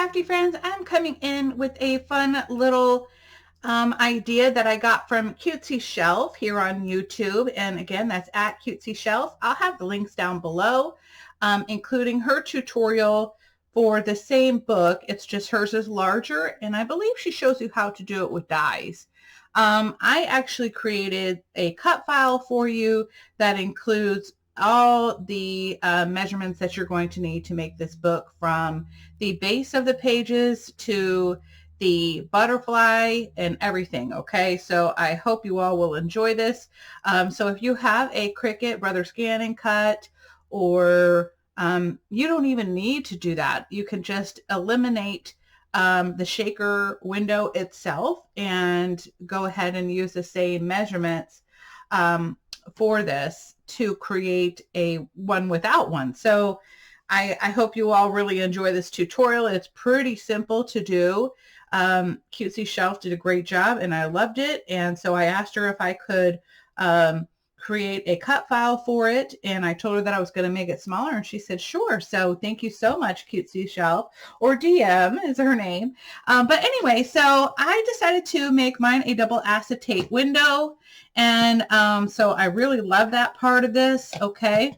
crafty friends. I'm coming in with a fun little idea that I got from Cutesy Shelf here on YouTube. And again, that's at Cutesy Shelf. I'll have the links down below, including her tutorial for the same book. It's just hers is larger, and I believe she shows you how to do it with dies. I actually created a cut file for you that includes all the measurements that you're going to need to make this book, from the base of the pages to the butterfly and everything. Okay, so I hope you all will enjoy this. So if you have a Cricut, Brother Scan and Cut, or you don't even need to do that. You can just eliminate the shaker window itself and go ahead and use the same measurements for this to create a one without one. So I hope you all really enjoy this tutorial. It's pretty simple to do. Cutesy Shelf did a great job and I loved it. And so I asked her if I could create a cut file for it, and I told her that I was going to make it smaller, and she said sure. So thank you so much, Cutesy Shelf, or DM is her name. But anyway, so I decided to make mine a double acetate window, and so I really love that part of this. Okay.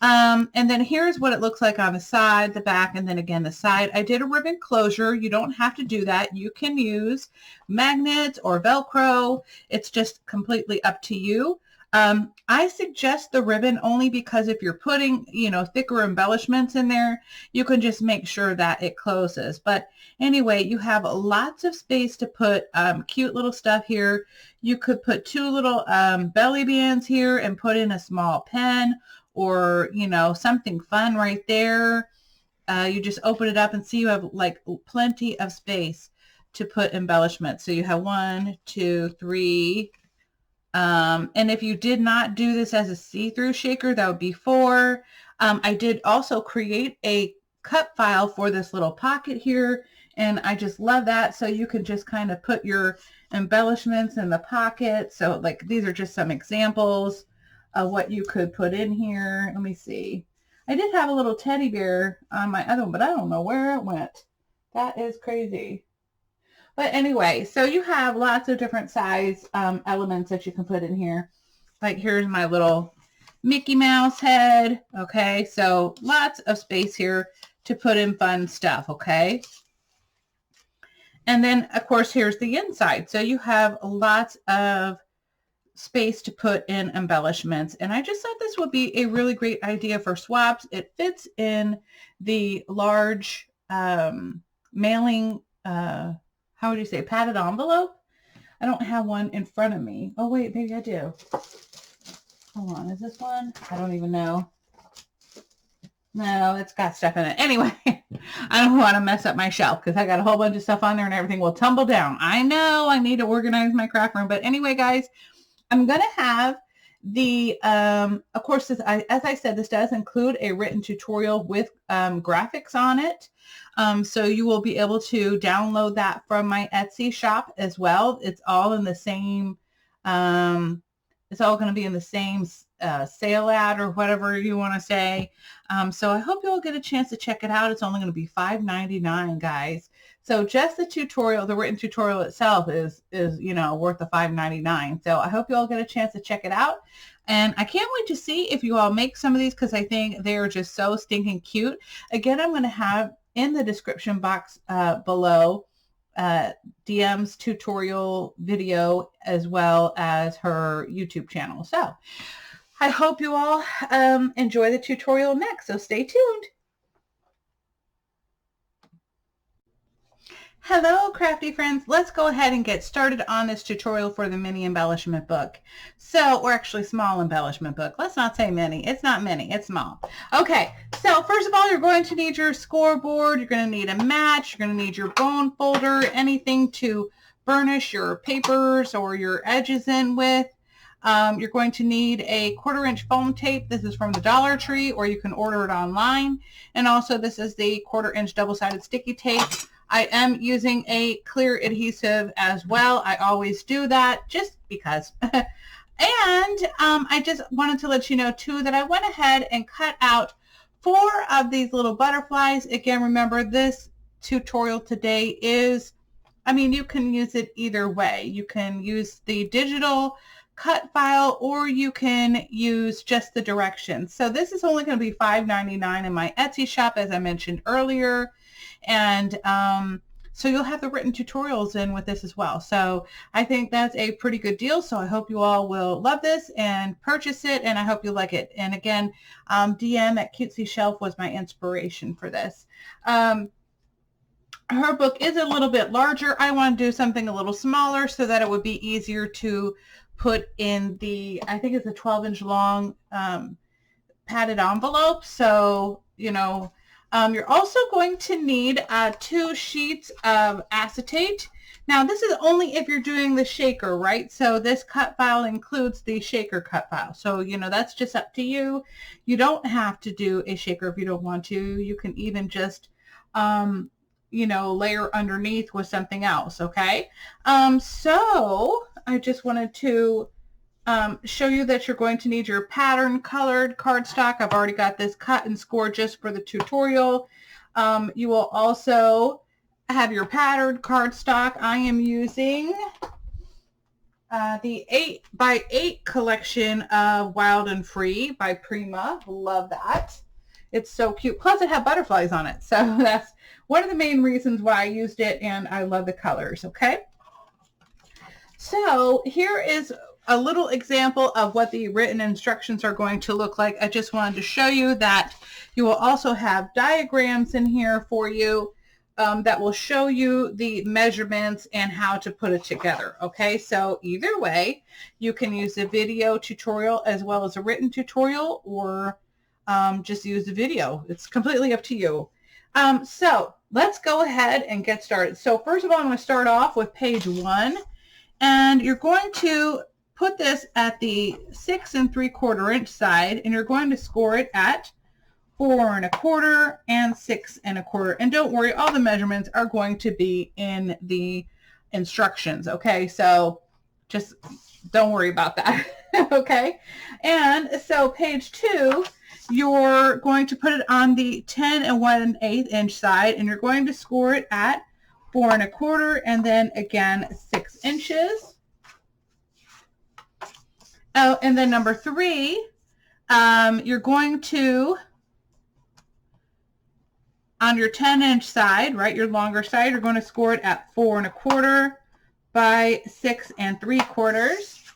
And then here's what it looks like on the side, the back, and then again the side. I did a ribbon closure. You don't have to do that. You can use magnets or Velcro. It's just completely up to you. I suggest the ribbon only because if you're putting, thicker embellishments in there, you can just make sure that it closes. But anyway, you have lots of space to put cute little stuff here. You could put two little belly bands here and put in a small pen, or, something fun right there. You just open it up and see you have like plenty of space to put embellishments. So you have 1, 2, 3. And if you did not do this as a see-through shaker, that would be 4. I did also create a cut file for this little pocket here, and I just love that. So you can just kind of put your embellishments in the pocket. So like these are just some examples of what you could put in here. Let me see. I did have a little teddy bear on my other one, but I don't know where it went. That is crazy. But anyway, so you have lots of different size elements that you can put in here. Like here's my little Mickey Mouse head. Okay, so lots of space here to put in fun stuff. Okay. And then of course, here's the inside. So you have lots of space to put in embellishments. And I just thought this would be a really great idea for swaps. It fits in the large mailing, how would you say, padded envelope? I don't have one in front of me. Oh, wait, maybe I do. Hold on, is this one? I don't even know. No, it's got stuff in it. Anyway, I don't want to mess up my shelf because I got a whole bunch of stuff on there and everything will tumble down. I know I need to organize my craft room. But anyway, guys, I'm going to have the, of course, this, as I said, this does include a written tutorial with graphics on it. So you will be able to download that from my Etsy shop as well. It's all in the same, it's all going to be in the same sale ad or whatever you want to say. So I hope you'll get a chance to check it out. It's only going to be $5.99, guys. So just the tutorial, the written tutorial itself is worth the $5.99. So I hope you all get a chance to check it out. And I can't wait to see if you all make some of these because I think they're just so stinking cute. Again, I'm going to have in the description box below DM's tutorial video as well as her YouTube channel. So I hope you all enjoy the tutorial next. So stay tuned. Hello, crafty friends. Let's go ahead and get started on this tutorial for the mini embellishment book. So, or actually small embellishment book. Let's not say mini. It's not mini. It's small. Okay. So first of all, you're going to need your scoreboard. You're going to need a match. You're going to need your bone folder, anything to burnish your papers or your edges in with. You're going to need a 1/4-inch foam tape. This is from the Dollar Tree, or you can order it online. And also this is the 1/4-inch double-sided sticky tape. I am using a clear adhesive as well. I always do that just because. And I just wanted to let you know too that I went ahead and cut out 4 of these little butterflies. Again, remember this tutorial today is, I mean, you can use it either way. You can use the digital cut file, or you can use just the directions. So this is only going to be $5.99 in my Etsy shop, as I mentioned earlier. And so you'll have the written tutorials in with this as well. So I think that's a pretty good deal. So I hope you all will love this and purchase it, and I hope you like it. And again, DM at Cutesy Shelf was my inspiration for this. Her book is a little bit larger. I want to do something a little smaller so that it would be easier to put in the, I think it's a 12-inch long padded envelope. So, you know, you're also going to need 2 sheets of acetate. Now, this is only if you're doing the shaker, right? So this cut file includes the shaker cut file. So, you know, that's just up to you. You don't have to do a shaker if you don't want to. You can even just, you know, layer underneath with something else, okay? So I just wanted to show you that you're going to need your pattern colored cardstock. I've already got this cut and scored just for the tutorial. You will also have your patterned cardstock. I am using the 8x8 collection of Wild and Free by Prima. Love that. It's so cute. Plus it had butterflies on it. So that's one of the main reasons why I used it, and I love the colors, okay? So here is a little example of what the written instructions are going to look like. I just wanted to show you that you will also have diagrams in here for you that will show you the measurements and how to put it together, okay? So either way, you can use a video tutorial as well as a written tutorial, or just use the video. It's completely up to you. So let's go ahead and get started. So first of all, I'm going to start off with page 1, and you're going to put this at the 6 3/4 inch side, and you're going to score it at 4 1/4 and 6 1/4. And don't worry, all the measurements are going to be in the instructions, okay? So just don't worry about that, okay? And so page 2, you're going to put it on the 10 1/8 inch side, and you're going to score it at 4 1/4 and then again 6 inches. Oh, and then number 3, you're going to, on your 10-inch side, right, your longer side, you're going to score it at 4 1/4 by 6 3/4.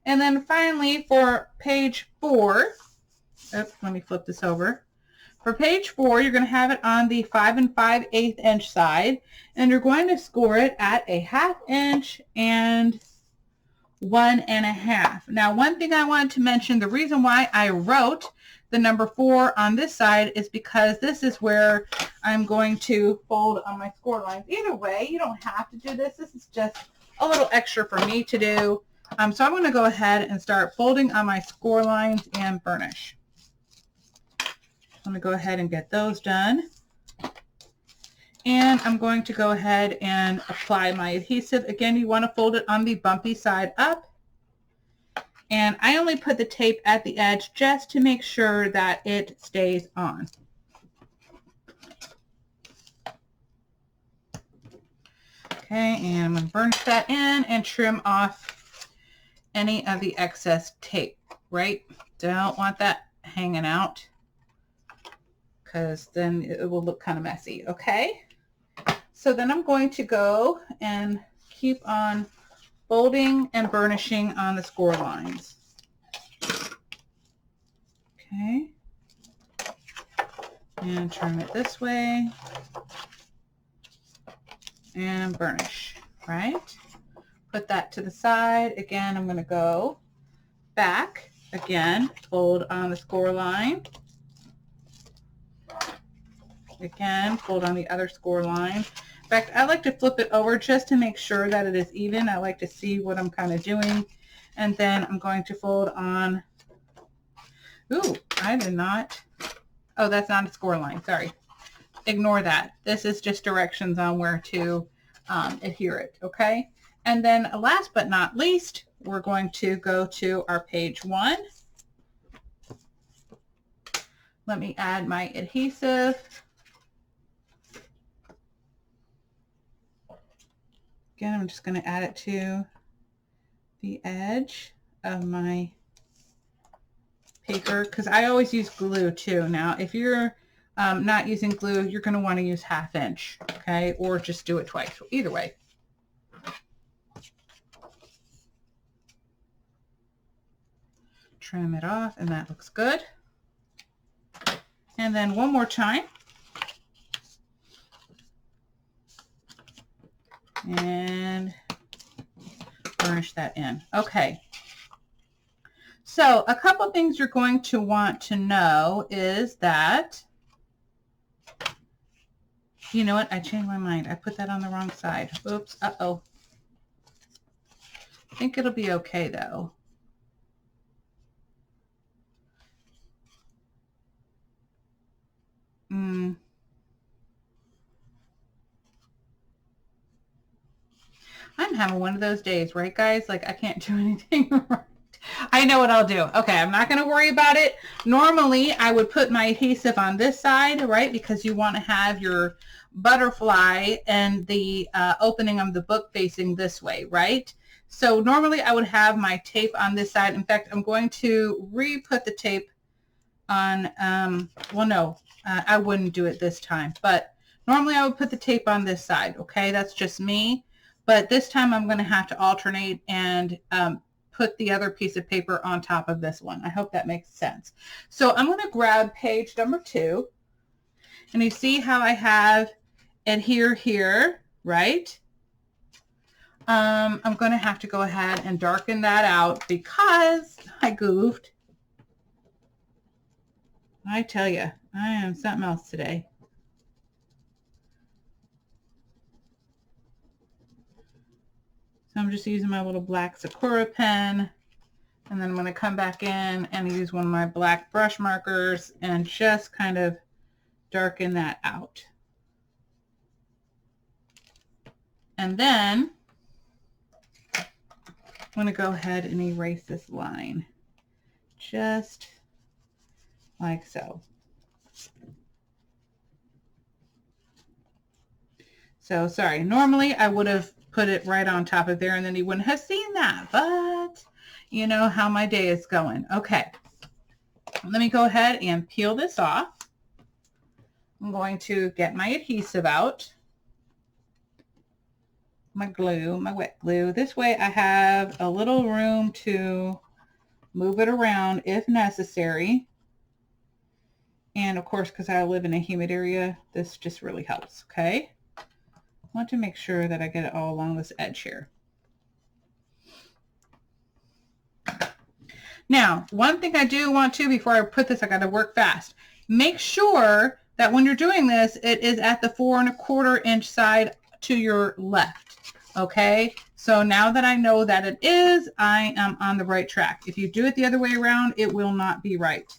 And then finally for page 4, oops, let me flip this over. For page 4, you're going to have it on the 5 5/8 inch side, and you're going to score it at a 1/2 inch and 1 1/2. Now, one thing I wanted to mention, the reason why I wrote the number 4 on this side is because this is where I'm going to fold on my score lines. Either way, you don't have to do this. This is just a little extra for me to do. So I'm going to go ahead and start folding on my score lines and burnish. I'm going to go ahead and get those done. And I'm going to go ahead and apply my adhesive. Again, you want to fold it on the bumpy side up. And I only put the tape at the edge just to make sure that it stays on. Okay, and I'm going to burnish that in and trim off any of the excess tape, right? Don't want that hanging out, because then it will look kind of messy, okay? So then I'm going to go and keep on folding and burnishing on the score lines. Okay. And turn it this way. And burnish, right? Put that to the side. Again, I'm going to go back. Again, fold on the score line. Again, fold on the other score line. In fact, I like to flip it over just to make sure that it is even. I like to see what I'm kind of doing. And then I'm going to fold on, ooh, I did not, oh, that's not a score line, sorry. Ignore that. This is just directions on where to adhere it, okay? And then last but not least, we're going to go to our page 1. Let me add my adhesive. Again, I'm just going to add it to the edge of my paper because I always use glue too. Now, if you're not using glue, you're going to want to use 1/2 inch, okay? Or just do it twice. Either way. Trim it off, and that looks good. And then one more time. And burnish that in. Okay. So a couple things you're going to want to know is that, you know what? I changed my mind. I put that on the wrong side. Oops. Uh-oh. I think it'll be okay though. I'm having one of those days, right, guys? Like I can't do anything right. I know what I'll do. Okay, I'm not going to worry about it. Normally, I would put my adhesive on this side, right? Because you want to have your butterfly and the opening of the book facing this way, right? So normally I would have my tape on this side. In fact, I'm going to re-put the tape on, well, no, I wouldn't do it this time. But normally I would put the tape on this side, okay? That's just me. But this time I'm going to have to alternate and put the other piece of paper on top of this one. I hope that makes sense. So I'm going to grab page number 2. And you see how I have adhere here, right? I'm going to have to go ahead and darken that out because I goofed. I tell you, I am something else today. So I'm just using my little black Sakura pen, and then I'm going to come back in and use one of my black brush markers and just kind of darken that out. And then I'm going to go ahead and erase this line just like so. So sorry, normally I would have put it right on top of there and then you wouldn't have seen that, but you know how my day is going. Okay, let me go ahead and peel this off. I'm going to get my adhesive out, my glue, my wet glue. This way I have a little room to move it around if necessary. And of course, because I live in a humid area, this just really helps, okay? I want to make sure that I get it all along this edge here. Now, one thing I do want to, before I put this, I got to work fast. Make sure that when you're doing this, it is at the 4 1/4 inch side to your left, okay? So now that I know that it is, I am on the right track. If you do it the other way around, it will not be right.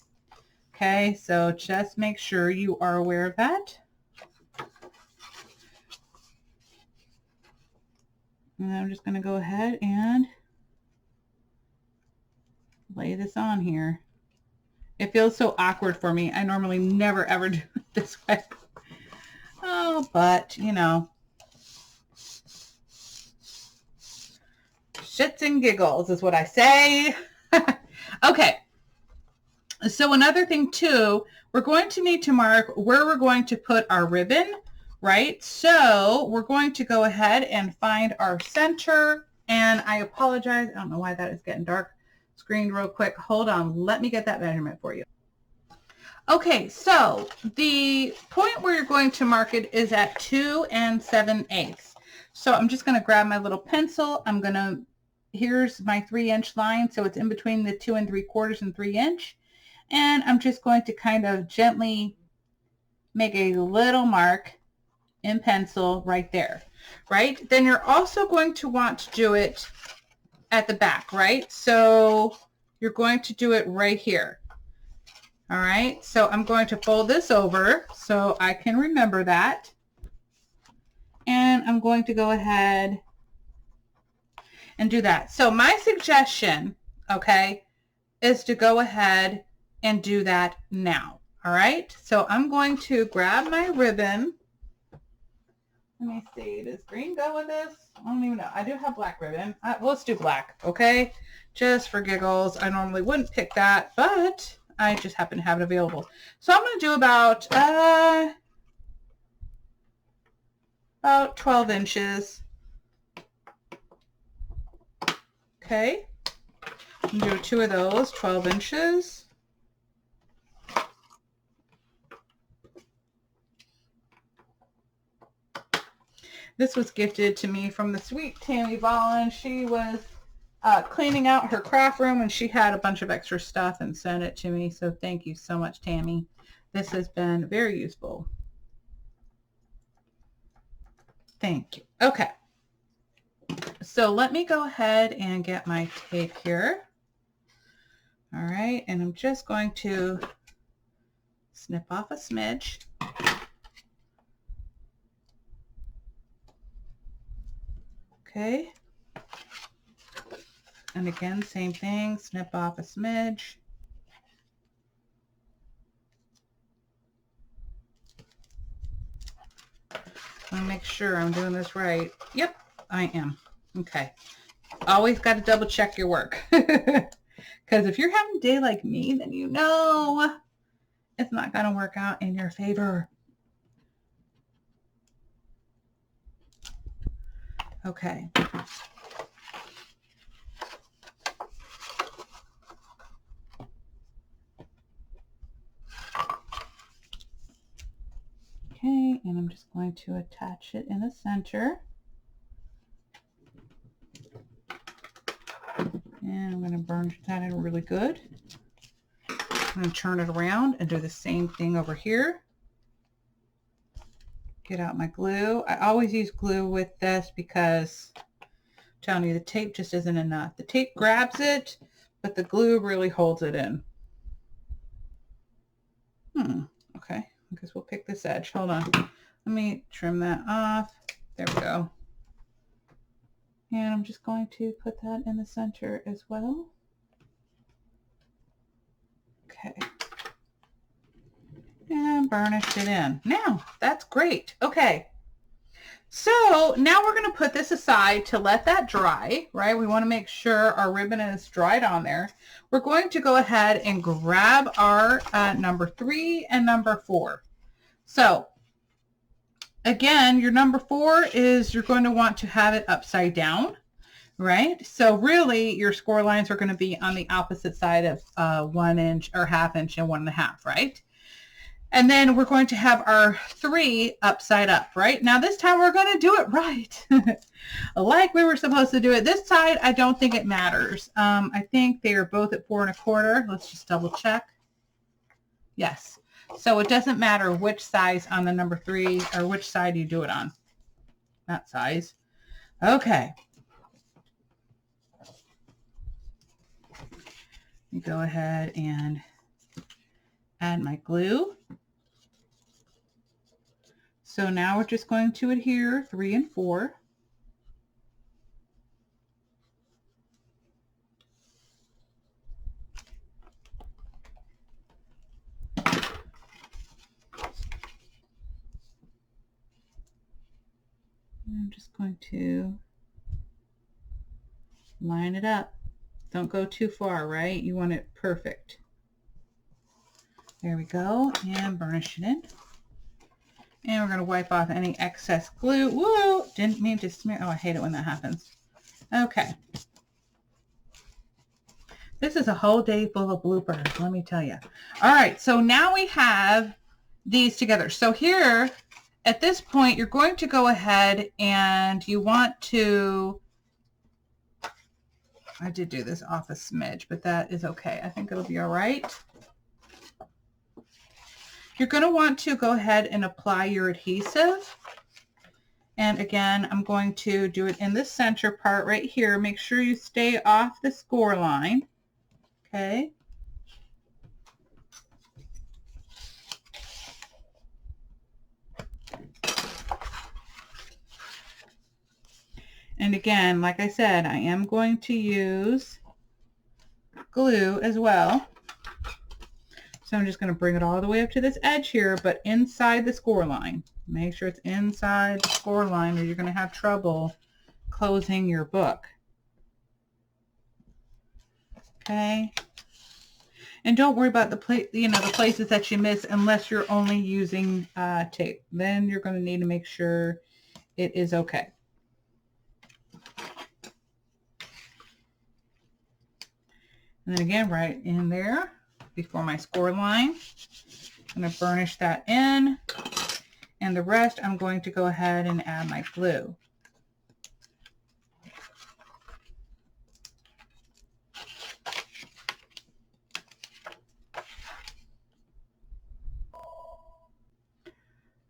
Okay, so just make sure you are aware of that. And I'm just going to go ahead and lay this on here. It feels so awkward for me. I normally never ever do it this way. Oh, but you know, shits and giggles is what I say. Okay. So another thing too, we're going to need to mark where we're going to put our ribbon, right? So we're going to go ahead and find our center. And I apologize, I don't know why that is getting dark. Screened real quick. Hold on, let me get that measurement for you. Okay, so the point where you're going to mark it is at 2 7/8. So I'm just going to grab my little pencil. Here's my 3-inch line. So it's in between the 2 3/4 and 3 inch. And I'm just going to kind of gently make a little mark in pencil right there, right? Then you're also going to want to do it at the back, right? So you're going to do it right here. All right, so I'm going to fold this over so I can remember that. And I'm going to go ahead and do that. So my suggestion, okay, is to go ahead and do that now. All right, so I'm going to grab my ribbon Let me see. Does green go with this? I don't even know. I do have black ribbon. Let's do black, okay? Just for giggles. I normally wouldn't pick that, but I just happen to have it available. So I'm going to do about 12 inches. Okay. I'm going to do 2 of those, 12 inches. This was gifted to me from the sweet Tammy Vollen. She was cleaning out her craft room and she had a bunch of extra stuff and sent it to me. So thank you so much, Tammy. This has been very useful. Thank you. Okay. So let me go ahead and get my tape here. All right. And I'm just going to snip off a smidge. Okay. And again, same thing, snip off a smidge. I want to make sure I'm doing this right. Yep, I am. Okay. Always got to double check your work. Because if you're having a day like me, then you know it's not going to work out in your favor. Okay. Okay, and I'm just going to attach it in the center. And I'm going to burn that in really good. I'm going to turn it around and do the same thing over here. Get out my glue. I always use glue with this because I'm telling you, the tape just isn't enough. The tape grabs it, but the glue really holds it in. Okay, I guess we'll pick this edge. Hold on. Let me trim that off. There we go. And I'm just going to put that in the center as well. Okay. And burnish it in. Now, that's great. Okay. So now we're going to put this aside to let that dry, right? We want to make sure our ribbon is dried on there. We're going to go ahead and grab our number 3 and number 4. So again, your number 4 is you're going to want to have it upside down, right? So really your score lines are going to be on the opposite side of 1 inch or 1/2 inch and 1.5, right? And then we're going to have our 3 upside up, right? Now this time we're going to do it right. Like we were supposed to do it. This side, I don't think it matters. I think they are both at 4 1/4. Let's just double check. Yes. So it doesn't matter which size on the number 3 or which side you do it on. That size. Okay. You go ahead and add my glue. So now we're just going to adhere 3 and 4. I'm just going to line it up. Don't go too far, right? You want it perfect. There we go. And burnish it in. And we're going to wipe off any excess glue. Whoa! Didn't mean to smear. Oh, I hate it when that happens. Okay. This is a whole day full of bloopers, let me tell you. All right, so now we have these together. So here, at this point, you're going to go ahead and you want to, I did do this off a smidge, but that is okay. I think it'll be all right. You're going to want to go ahead and apply your adhesive. And again, I'm going to do it in the center part right here. Make sure you stay off the score line. Okay. And again, like I said, I am going to use glue as well. So I'm just going to bring it all the way up to this edge here, but inside the score line. Make sure it's inside the score line or you're going to have trouble closing your book. Okay. And don't worry about the places that you miss unless you're only using tape. Then you're going to need to make sure it is okay. And then again, right in there before my score line, I'm going to burnish that in. And the rest, I'm going to go ahead and add my glue.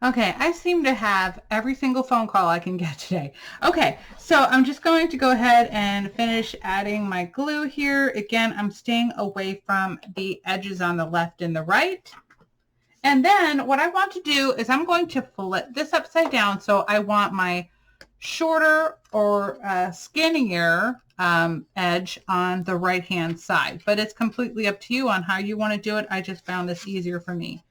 Okay, I seem to have every single phone call I can get today. Okay, so I'm just going to go ahead and finish adding my glue here. Again, I'm staying away from the edges on the left and the right. And then what I want to do is I'm going to flip this upside down. So I want my shorter or skinnier edge on the right-hand side. But it's completely up to you on how you want to do it. I just found this easier for me.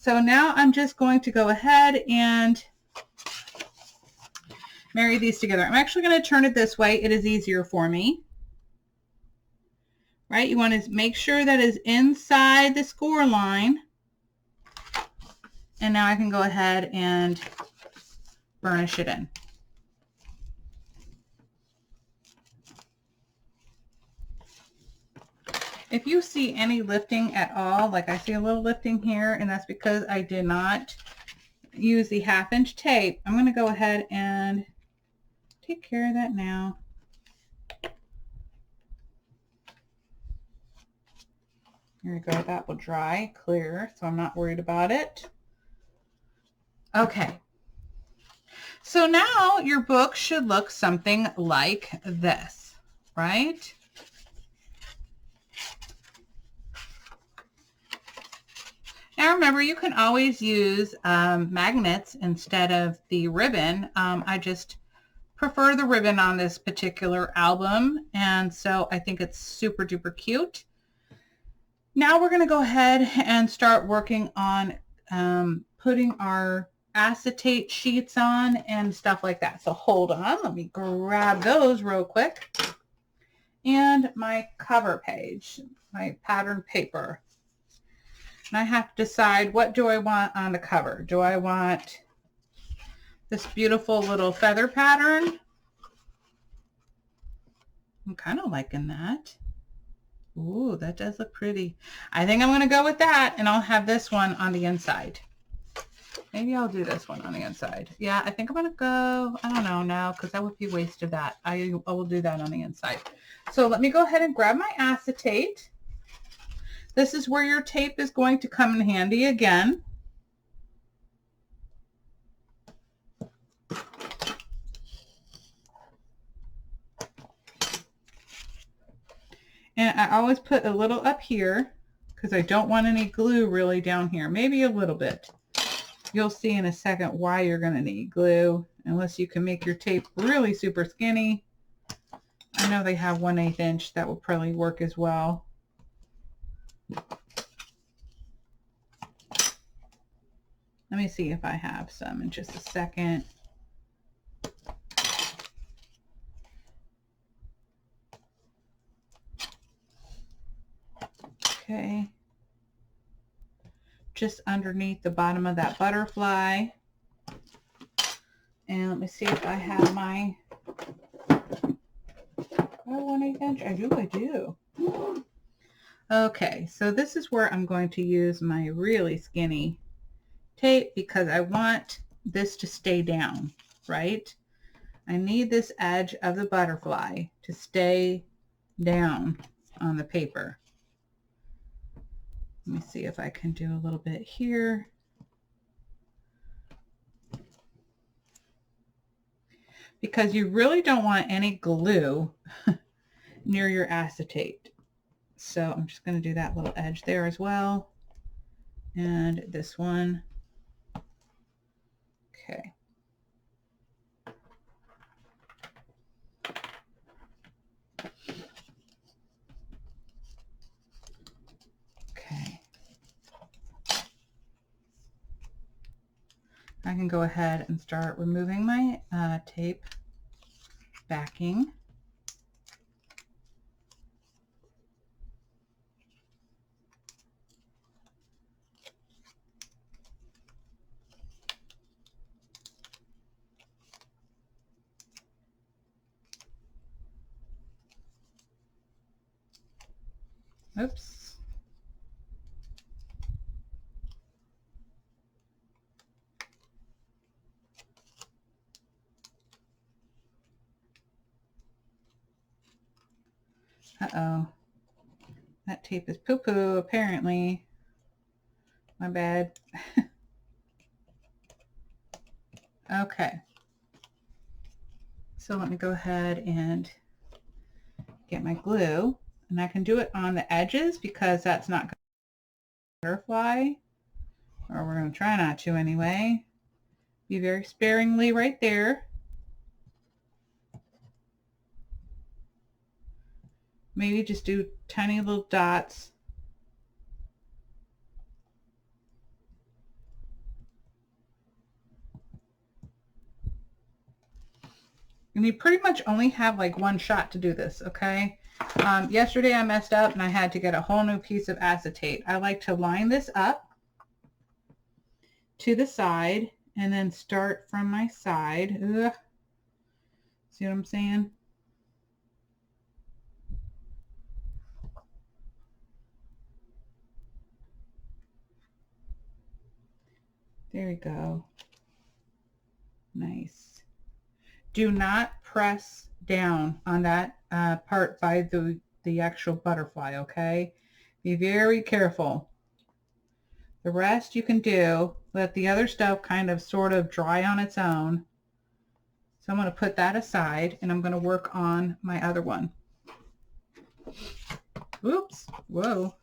So now I'm just going to go ahead and marry these together. I'm actually going to turn it this way. It is easier for me. Right? You want to make sure that is inside the score line. And now I can go ahead and burnish it in. If you see any lifting at all, like I see a little lifting here, and that's because I did not use the 1/2" tape, I'm going to go ahead and take care of that now. Here we go. That will dry clear, so I'm not worried about it. Okay. So now your book should look something like this, right? Now remember, you can always use magnets instead of the ribbon. I just prefer the ribbon on this particular album, and so I think it's super duper cute. Now we're going to go ahead and start working on putting our acetate sheets on and stuff like that. So hold on, let me grab those real quick. And my cover page, my pattern paper. And I have to decide, what do I want on the cover? Do I want this beautiful little feather pattern? I'm kind of liking that. Ooh, that does look pretty. I think I'm going to go with that, and I'll have this one on the inside. Maybe I'll do this one on the inside. Yeah, I think I'm going to go, I don't know now, because that would be a waste of that. I will do that on the inside. So let me go ahead and grab my acetate. This is where your tape is going to come in handy again. And I always put a little up here because I don't want any glue really down here. Maybe a little bit. You'll see in a second why you're going to need glue, unless you can make your tape really super skinny. I know they have 1/8 inch. That will probably work as well. Let me see if I have some in just a second. Okay. Just underneath the bottom of that butterfly. And let me see if I have my 1/8 inch. I do. Okay, so this is where I'm going to use my really skinny tape because I want this to stay down, right? I need this edge of the butterfly to stay down on the paper. Let me see if I can do a little bit here. Because you really don't want any glue near your acetate. So I'm just going to do that little edge there as well. And this one. Okay. Okay. can go ahead and start removing my tape backing. Oops. Uh-oh. That tape is poo-poo, apparently. My bad. Okay. So let me go ahead and get my glue. And I can do it on the edges because that's not going to butterfly. Or we're going to try not to anyway. Be very sparingly right there. Maybe just do tiny little dots. And you pretty much only have like one shot to do this, okay? Yesterday I messed up and I had to get a whole new piece of acetate. I like to line this up to the side and then start from my side. Ugh. See what I'm saying? There we go. Nice. Do not press down on that part by the actual butterfly, okay? Be very careful. The rest you can do. Let the other stuff kind of sort of dry on its own. So I'm going to put that aside and I'm going to work on my other one. Oops. Whoa.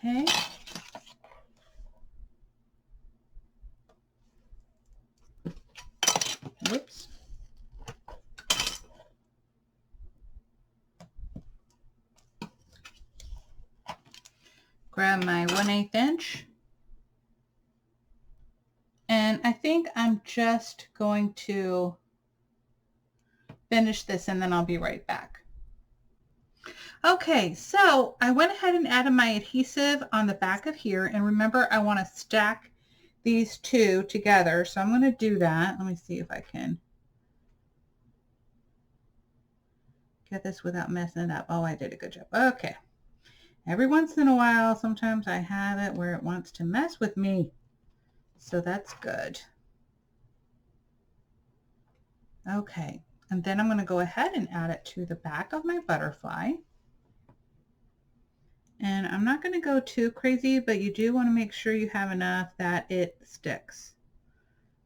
Okay. Whoops. Grab my 1/8 inch. And I think I'm just going to finish this and then I'll be right back. Okay, so I went ahead and added my adhesive on the back of here. And remember, I want to stack these two together. So I'm going to do that. Let me see if I can get this without messing it up. Oh, I did a good job. Okay. Every once in a while, sometimes I have it where it wants to mess with me. So that's good. Okay. And then I'm going to go ahead and add it to the back of my butterfly. And I'm not going to go too crazy, but you do want to make sure you have enough that it sticks.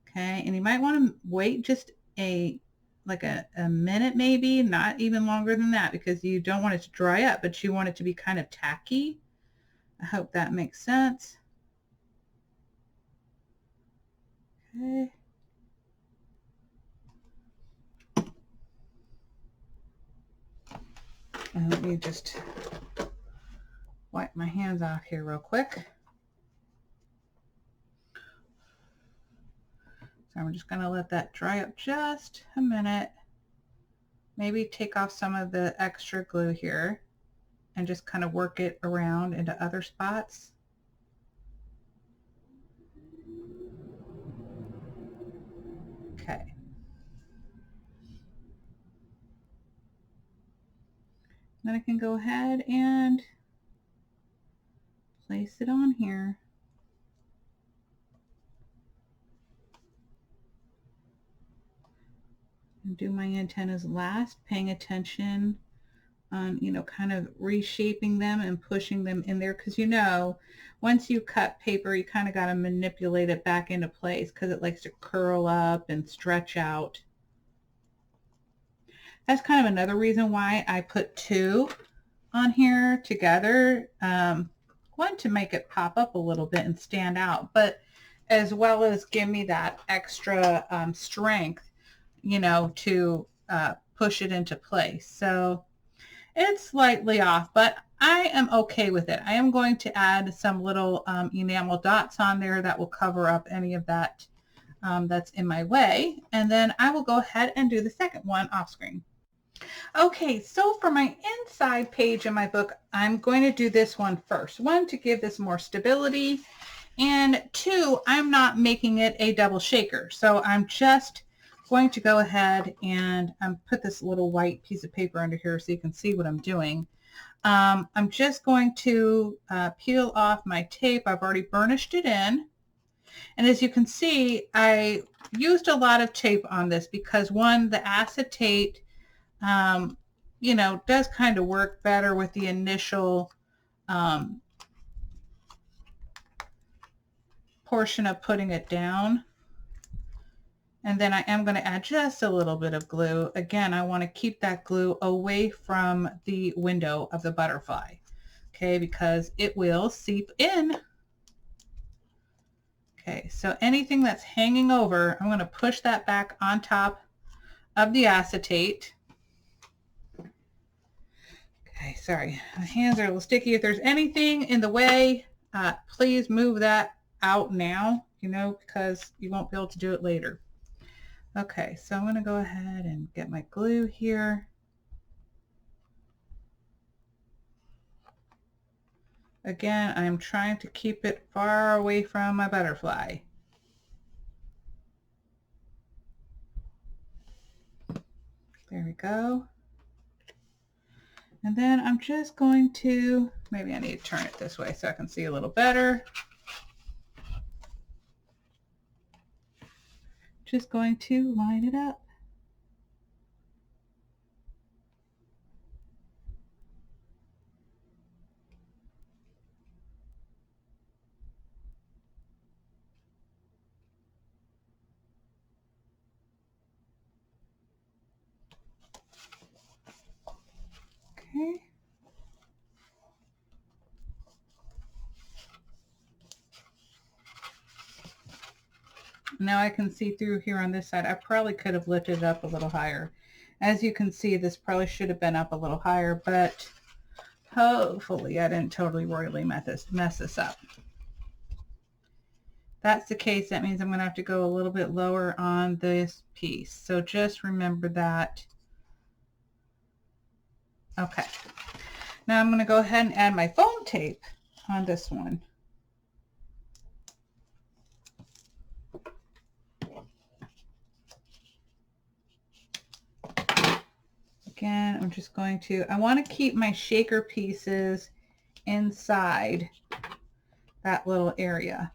Okay, and you might want to wait just like a minute maybe, not even longer than that, because you don't want it to dry up, but you want it to be kind of tacky. I hope that makes sense. Okay. And let me just wipe my hands off here real quick. So I'm just going to let that dry up just a minute. Maybe take off some of the extra glue here and just kind of work it around into other spots. Okay. Then I can go ahead and place it on here. And do my antennas last, paying attention on, you know, kind of reshaping them and pushing them in there. Because, you know, once you cut paper, you kind of got to manipulate it back into place because it likes to curl up and stretch out. That's kind of another reason why I put two on here together. One, to make it pop up a little bit and stand out, but as well as give me that extra strength, you know, to push it into place. So it's slightly off, but I am okay with it. I am going to add some little enamel dots on there that will cover up any of that that's in my way. And then I will go ahead and do the second one off screen. Okay, so for my inside page in my book, I'm going to do this one first. One, to give this more stability, and two, I'm not making it a double shaker. So I'm just going to go ahead and put this little white piece of paper under here so you can see what I'm doing. I'm just going to peel off my tape. I've already burnished it in. And as you can see, I used a lot of tape on this because, one, the acetate, you know, does kind of work better with the initial portion of putting it down. And then I am going to add just a little bit of glue. Again, I want to keep that glue away from the window of the butterfly, okay, because it will seep in. Okay, so anything that's hanging over, I'm going to push that back on top of the acetate. Okay, sorry, my hands are a little sticky. If there's anything in the way, please move that out now, you know, because you won't be able to do it later. Okay, so I'm going to go ahead and get my glue here. Again, I'm trying to keep it far away from my butterfly. There we go. And then I'm just going to, maybe I need to turn it this way so I can see a little better. Just going to line it up. Okay. Now I can see through here on this side. I probably could have lifted it up a little higher. As you can see, this probably should have been up a little higher, but hopefully I didn't totally royally mess this up. If that's the case, that means I'm going to have to go a little bit lower on this piece. So just remember that. Okay. Now I'm going to go ahead and add my foam tape on this one. Again, I'm just going to, I want to keep my shaker pieces inside that little area.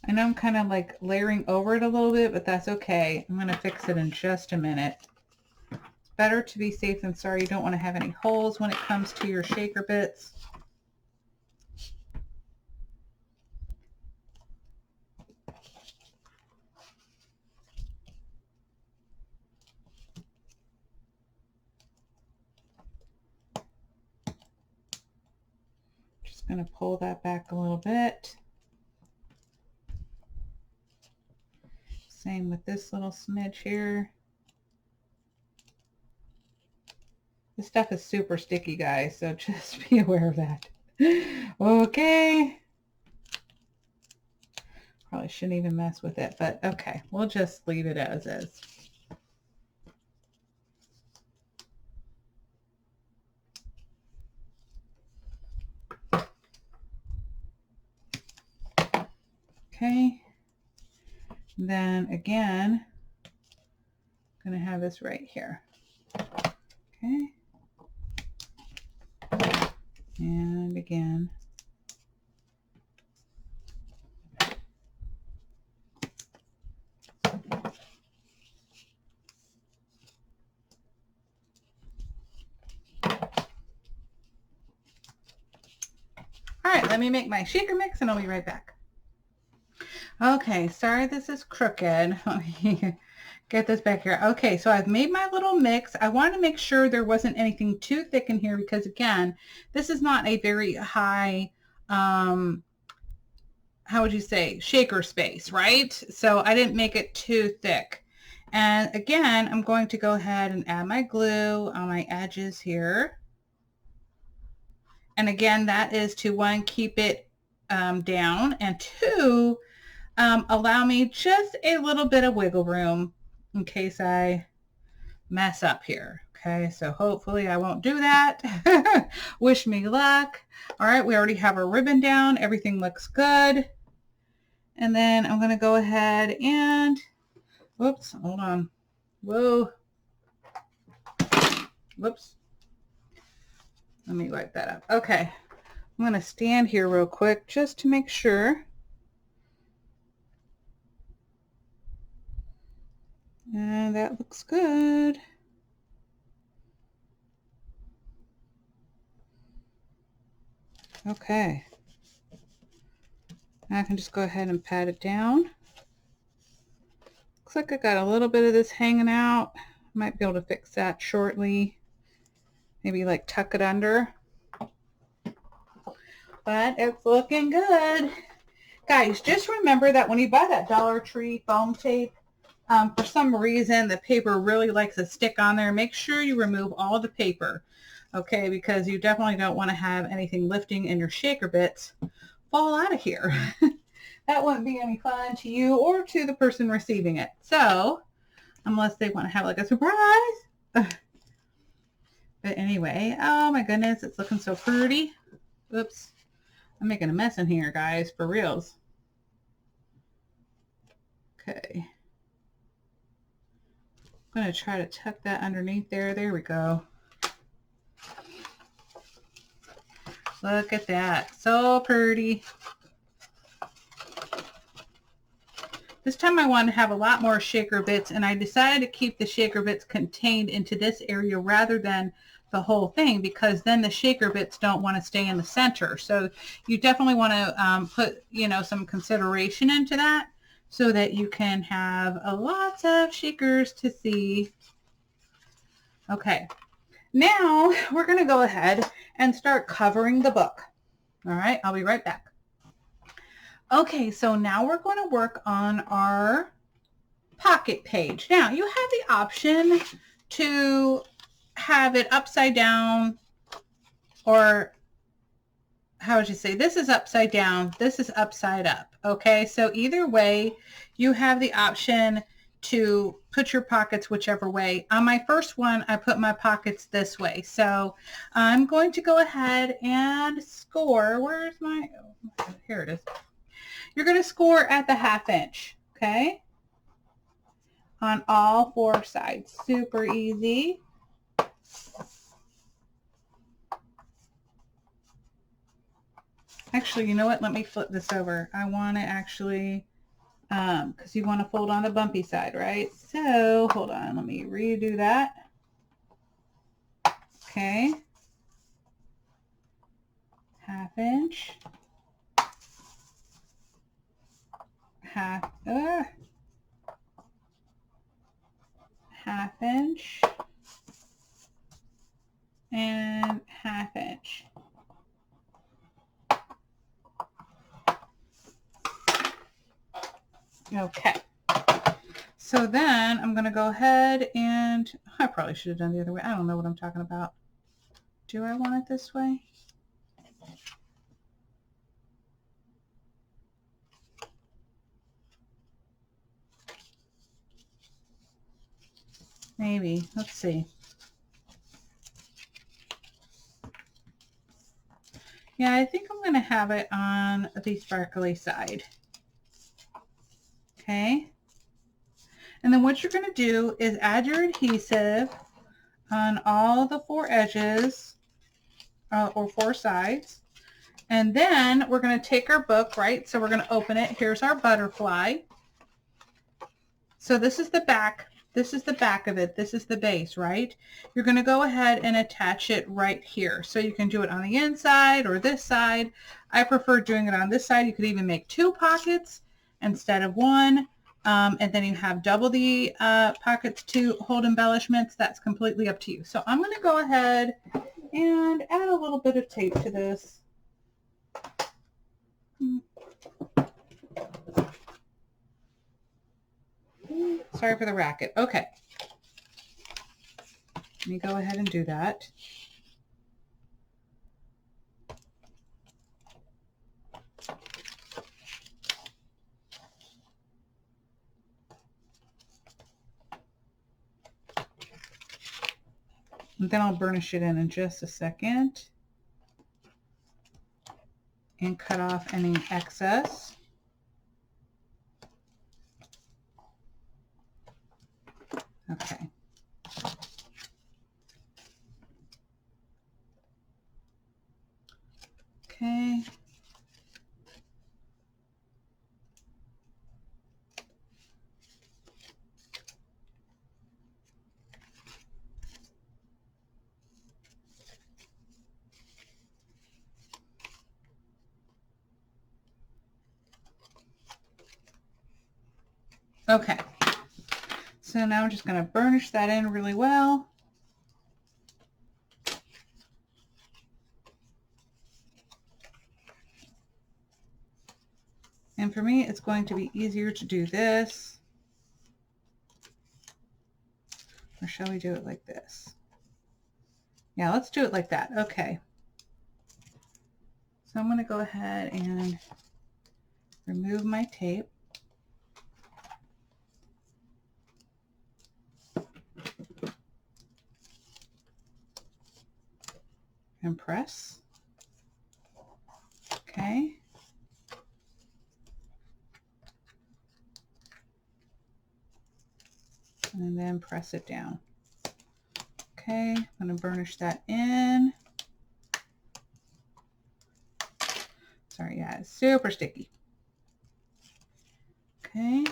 I know I'm kind of like layering over it a little bit, but that's okay. I'm going to fix it in just a minute. It's better to be safe than sorry. You don't want to have any holes when it comes to your shaker bits. Just going to pull that back a little bit. Same with this little smidge here. This stuff is super sticky, guys, so just be aware of that. Okay. Probably shouldn't even mess with it, but okay, we'll just leave it as is. Okay. Then again, I'm going to have this right here. Okay. And again. All right, let me make my shaker mix and I'll be right back. Okay, sorry this is crooked. Let me get this back here. Okay, so I've made my little mix. I wanted to make sure there wasn't anything too thick in here because again, this is not a very high, how would you say, shaker space, right? So I didn't make it too thick. And again, I'm going to go ahead and add my glue on my edges here. And again, that is to one, keep it down, and two, allow me just a little bit of wiggle room in case I mess up here. Okay, so hopefully I won't do that. Wish me luck. All right, we already have our ribbon down. Everything looks good. And then I'm going to go ahead and, whoops, hold on. Whoa. Whoops. Let me wipe that up. Okay, I'm going to stand here real quick just to make sure. And that looks good. Okay. Now I can just go ahead and pat it down. Looks like I got a little bit of this hanging out. Might be able to fix that shortly. Maybe like tuck it under. But it's looking good. Guys, just remember that when you buy that Dollar Tree foam tape, for some reason the paper really likes to stick on there. Make sure you remove all the paper, okay? Because you definitely don't want to have anything lifting and your shaker bits fall out of here. That wouldn't be any fun to you or to the person receiving it. So, unless they want to have like a surprise. But anyway, oh my goodness, it's looking so pretty. Oops. I'm making a mess in here, guys, for reals. Okay. I'm going to try to tuck that underneath there. There we go. Look at that. So pretty. This time I wanted to have a lot more shaker bits, and I decided to keep the shaker bits contained into this area rather than the whole thing, because then the shaker bits don't want to stay in the center. So you definitely want to put, you know, some consideration into that so that you can have a lot of shakers to see. Okay, now we're going to go ahead and start covering the book. All right, I'll be right back. Okay, so now we're going to work on our pocket page. Now, you have the option to have it upside down, or how would you say, this is upside down, this is upside up. Okay, so either way, you have the option to put your pockets whichever way. On my first one, I put my pockets this way. So I'm going to go ahead and score. Where's my, oh, here it is. You're going to score at the 1/2 inch, okay? On all 4 sides. Super easy. Actually, you know what? Let me flip this over. I want to actually, because you want to fold on the bumpy side, right? So, hold on. Let me redo that. Okay. 1/2 inch. 1/2 inch. And 1/2 inch. Okay. So then I'm going to go ahead and, I probably should have done the other way. I don't know what I'm talking about. Do I want it this way? Maybe. Let's see. Yeah, I think I'm going to have it on the sparkly side. Okay. And then what you're going to do is add your adhesive on all the 4 edges or 4 sides. And then we're going to take our book, right? So we're going to open it. Here's our butterfly. So this is the back. This is the back of it. This is the base, right? You're going to go ahead and attach it right here. So you can do it on the inside or this side. I prefer doing it on this side. You could even make 2 pockets instead of 1. And then you have double the pockets to hold embellishments. That's completely up to you. So I'm going to go ahead and add a little bit of tape to this. Sorry for the racket. Okay. Let me go ahead and do that. And then I'll burnish it in just a second and cut off any excess. Okay. Okay. Okay. So now I'm just going to burnish that in really well. And for me, it's going to be easier to do this. Or shall we do it like this? Yeah, let's do it like that. Okay. So I'm going to go ahead and remove my tape. And press. Okay. And then press it down. Okay, I'm going to burnish that in. Sorry, yeah, it's super sticky. Okay.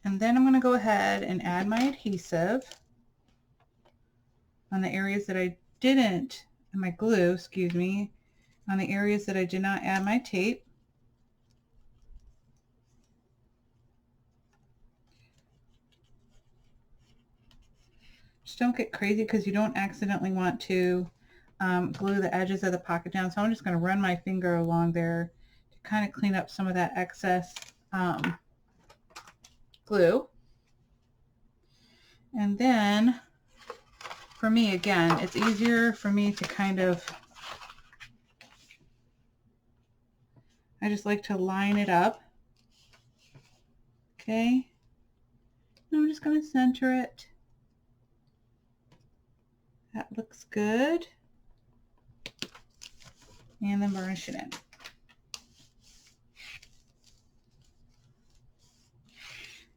And then I'm going to go ahead and add my adhesive on the areas that I didn't, and my glue, excuse me, on the areas that I did not add my tape. Just don't get crazy because you don't accidentally want to glue the edges of the pocket down. So I'm just going to run my finger along there to kind of clean up some of that excess glue. And then for me, again, it's easier for me to kind of, I just like to line it up. Okay. And I'm just going to center it. That looks good. And then burnish it in.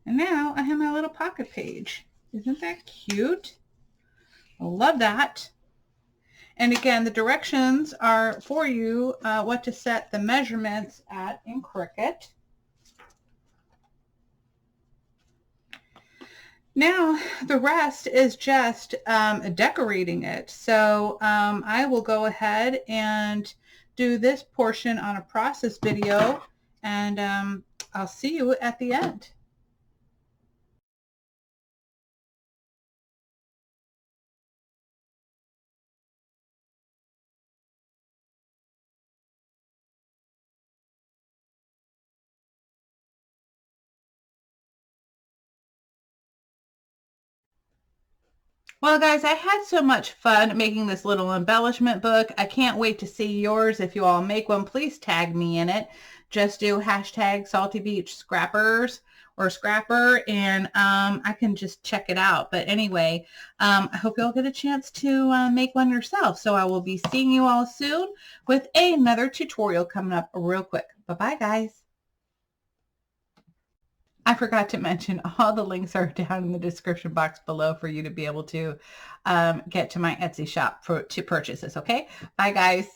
And now I have my little pocket page. Isn't that cute? I love that. And again, the directions are for you what to set the measurements at in Cricut. Now the rest is just decorating it. So I will go ahead and do this portion on a process video, and I'll see you at the end. Well, guys, I had so much fun making this little embellishment book. I can't wait to see yours. If you all make one, please tag me in it. Just do hashtag Salty Beach Scrappers or Scrapper, and I can just check it out. But anyway, I hope you all get a chance to make one yourself. So I will be seeing you all soon with another tutorial coming up real quick. Bye-bye, guys. I forgot to mention all the links are down in the description box below for you to be able to get to my Etsy shop to purchase this. Okay. Bye guys.